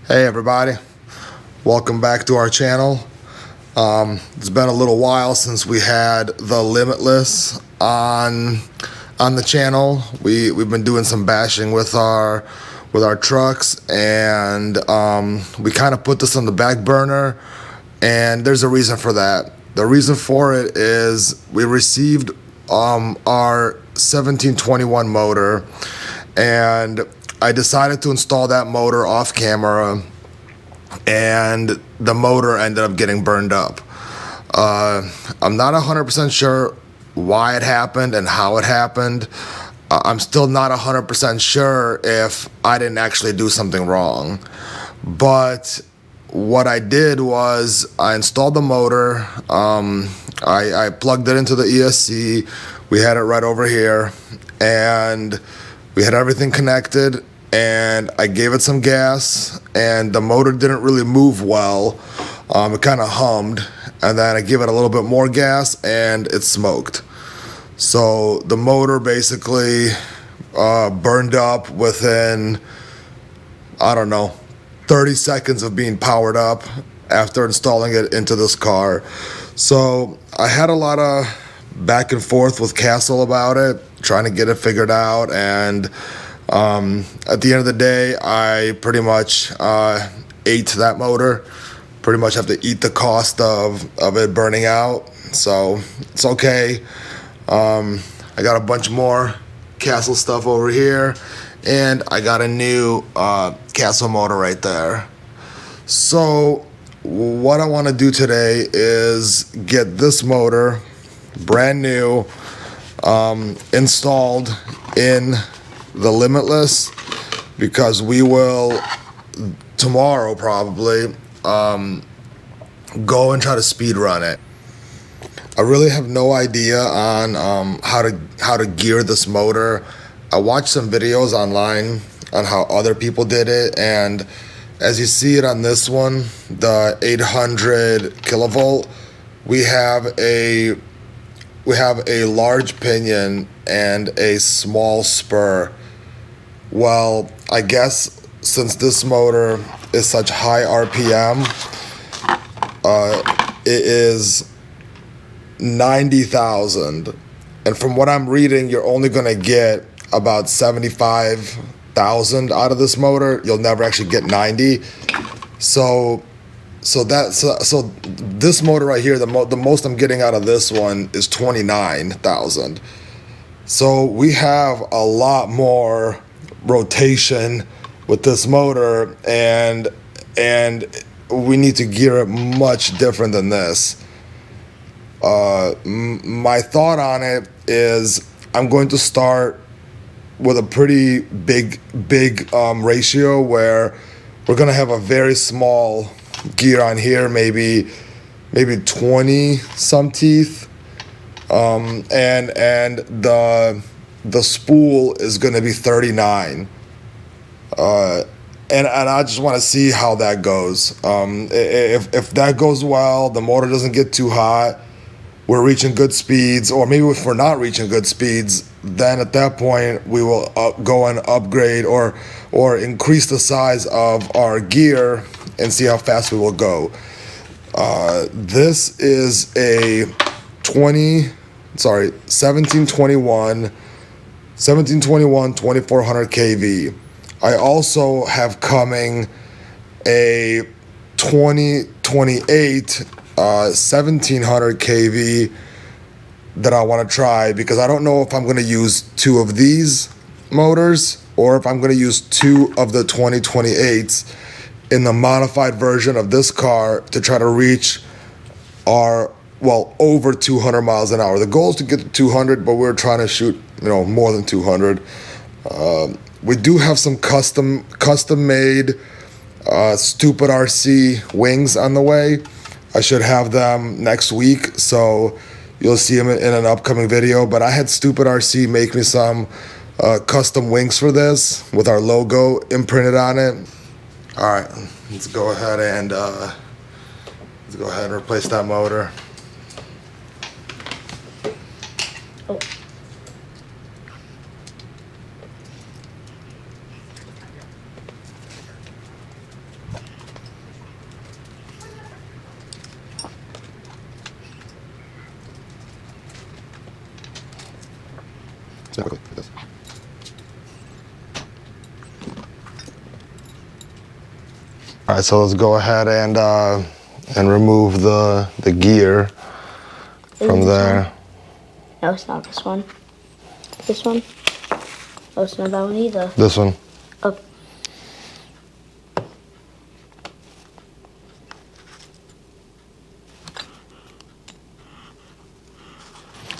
Hey everybody, welcome back to our channel. It's been a little while since we had the Limitless on the channel. We've been doing some bashing with our trucks, and we kind of put this on the back burner, and there's a reason for that. The reason for it is we received our 1721 motor, and I decided to install that motor off camera, and the motor ended up getting burned up. I'm not 100% sure why it happened and how it happened. I'm still not 100% sure if I didn't actually do something wrong. But what I did was I installed the motor. I plugged it into the ESC. We had it right over here, and we had everything connected, and I gave it some gas, and the motor didn't really move well. It kind of hummed, and then I gave it a little bit more gas, and it smoked. So the motor basically burned up within, I don't know, 30 seconds of being powered up after installing it into this car. So I had a lot of back and forth with Castle about it, trying to get it figured out, and at the end of the day, I pretty much ate that motor. Pretty much have to eat the cost of it burning out, so it's okay. I got a bunch more Castle stuff over here, and I got a new Castle motor right there. So what I want to do today is get this motor brand new installed in the Limitless, because we will tomorrow probably go and try to speed run it. I really have no idea on how to gear this motor. I watched some videos online on how other people did it, and as you see it on this one, the 800 kilovolt, we have a large pinion and a small spur. Well, I guess since this motor is such high RPM, it is 90,000, and from what I'm reading, you're only gonna get about 75,000 out of this motor. You'll never actually get 90. So this motor right here, the most I'm getting out of this one is 29,000. So we have a lot more rotation with this motor, and we need to gear it much different than this. My thought on it is I'm going to start with a pretty big ratio, where we're going to have a very small gear on here, maybe 20 some teeth, and the spool is going to be 39, and I just want to see how that goes. If that goes well, the motor doesn't get too hot, we're reaching good speeds, or maybe if we're not reaching good speeds, then at that point we will go and upgrade or increase the size of our gear and see how fast we will go. This is a 1721 2400 kV. I also have coming a 2028 1700 kV that I want to try, because I don't know if I'm going to use two of these motors or if I'm going to use two of the 2028s in the modified version of this car to try to reach our, well, over 200 miles an hour. The goal is to get to 200, but we're trying to shoot, more than 200. We do have some custom made stupid RC wings on the way. I should have them next week, so you'll see them in an upcoming video. But I had Stupid RC make me some custom wings for this with our logo imprinted on it. All right, let's go ahead and replace that motor. Oh. Typically, like this. All right, so let's go ahead and remove the gear from there. One? No, it's not this one. This one? Oh, it's not that one either. This one. Oh.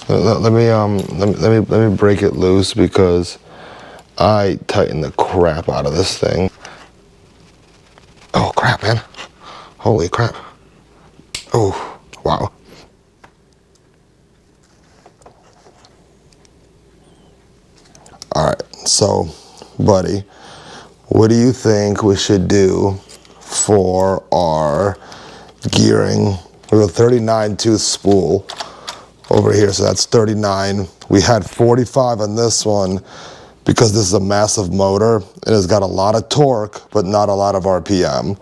Let me break it loose because I tightened the crap out of this thing. Oh crap, man! Holy crap! Oh wow! All right, so, buddy, what do you think we should do for our gearing? We have a 39 tooth spool over here, so that's 39. We had 45 on this one because this is a massive motor and it's got a lot of torque but not a lot of RPM.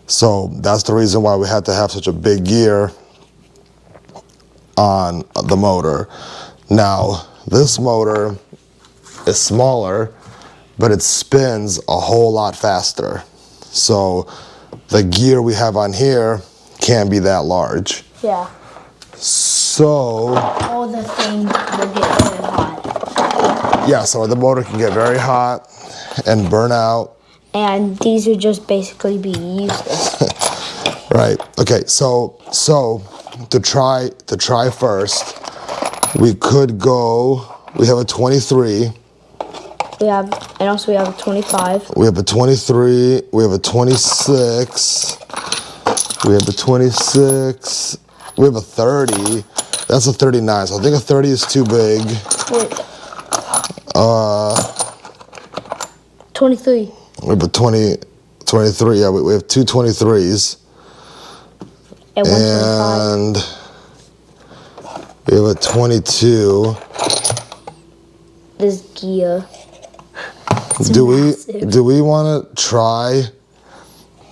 So that's the reason why we had to have such a big gear on the motor. Now, this motor is smaller, but it spins a whole lot faster. So the gear we have on here can't be that large. Yeah. So All the things will get very hot. yeah, so the motor can get very hot and burn out. And these would just basically be useless. Right. Okay. So to try first, we could go. We have a 23. And also we have a 25. We have a 23. We have a 26. We have a 26. We have a 30. That's a 39. So I think a 30 is too big. Wait. 23. We have a 23. Yeah, we have two 23s. And 125. And we have a 22. This gear. It's Do massive. we want to try?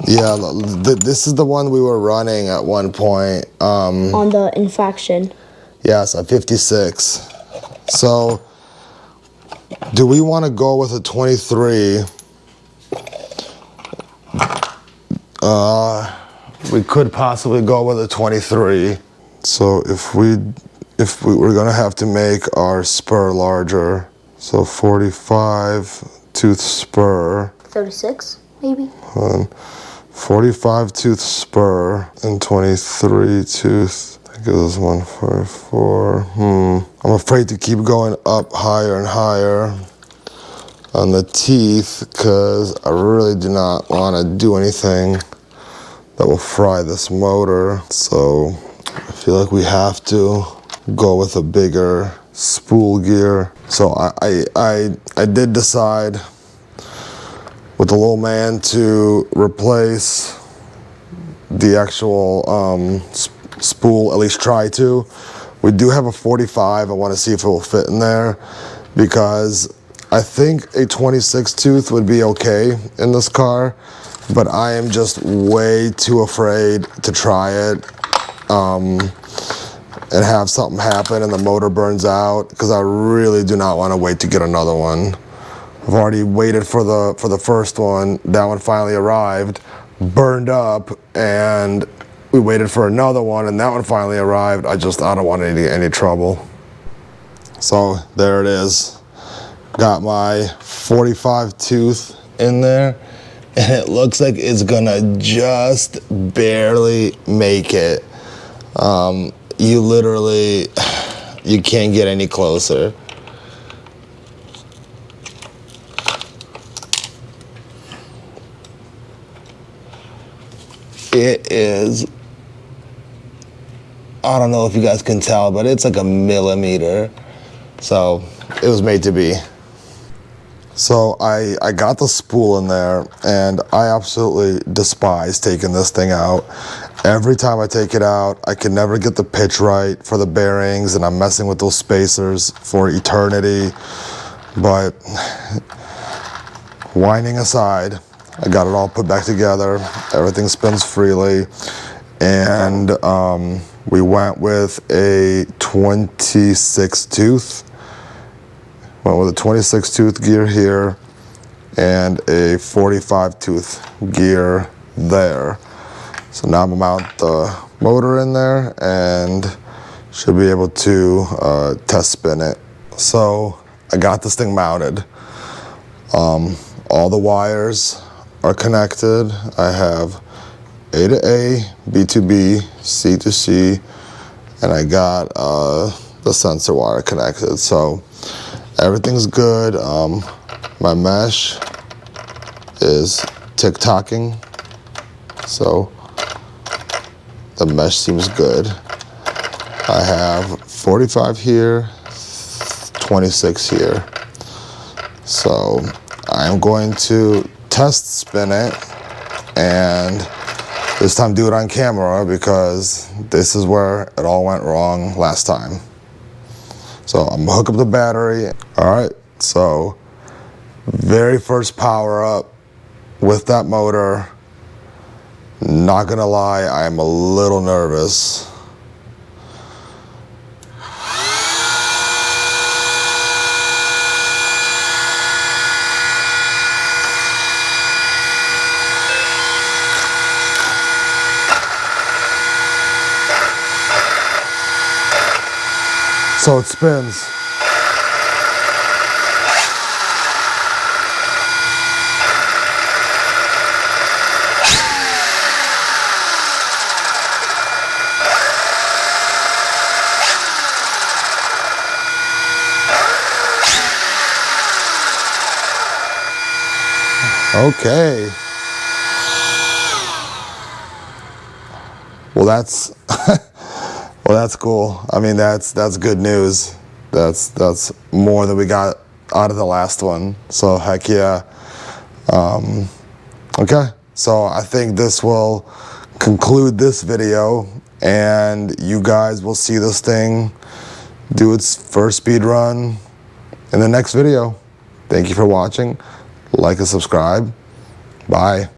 Yeah, this is the one we were running at one point. On the infraction. Yes, a 56. So, do we want to go with a 23? We could possibly go with a 23. So if we were gonna have to make our spur larger, so 45 tooth spur. 36, maybe? 45 tooth spur and 23 tooth. I think it was 144. I'm afraid to keep going up higher and higher on the teeth because I really do not want to do anything that will fry this motor. So I feel like we have to go with a bigger spool gear. So I did decide with the little man to replace the actual spool, at least try to. We do have a 45. I want to see if it will fit in there because I think a 26 tooth would be okay in this car, but I am just way too afraid to try it and have something happen and the motor burns out because I really do not want to wait to get another one. I've already waited for the first one. That one finally arrived, burned up, and we waited for another one, and that one finally arrived. I don't want any trouble. So there it is. Got my 45 tooth in there, and it looks like it's gonna just barely make it. You literally, you can't get any closer. It is, I don't know if you guys can tell, but it's like a millimeter. So it was made to be. So I got the spool in there and I absolutely despise taking this thing out. Every time I take it out, I can never get the pitch right for the bearings and I'm messing with those spacers for eternity. But whining aside, I got it all put back together. Everything spins freely. And we went with a 26 tooth. Went with a 26 tooth gear here and a 45 tooth gear there. So now I'm gonna mount the motor in there and should be able to test spin it. So I got this thing mounted. All the wires are connected. I have A to A, B to B, C to C, and I got the sensor wire connected. So everything's good. My mesh is tick-tocking, so the mesh seems good. I have 45 here, 26 here. So I'm going to test spin it and this time do it on camera because this is where it all went wrong last time. So I'm gonna hook up the battery. All right, so very first power up with that motor. Not gonna lie, I am a little nervous. So it spins. Okay. Well, that's well, that's cool. I mean, that's good news. That's more than we got out of the last one. So heck yeah. Okay. So I think this will conclude this video, and you guys will see this thing do its first speed run in the next video. Thank you for watching. Like and subscribe. Bye.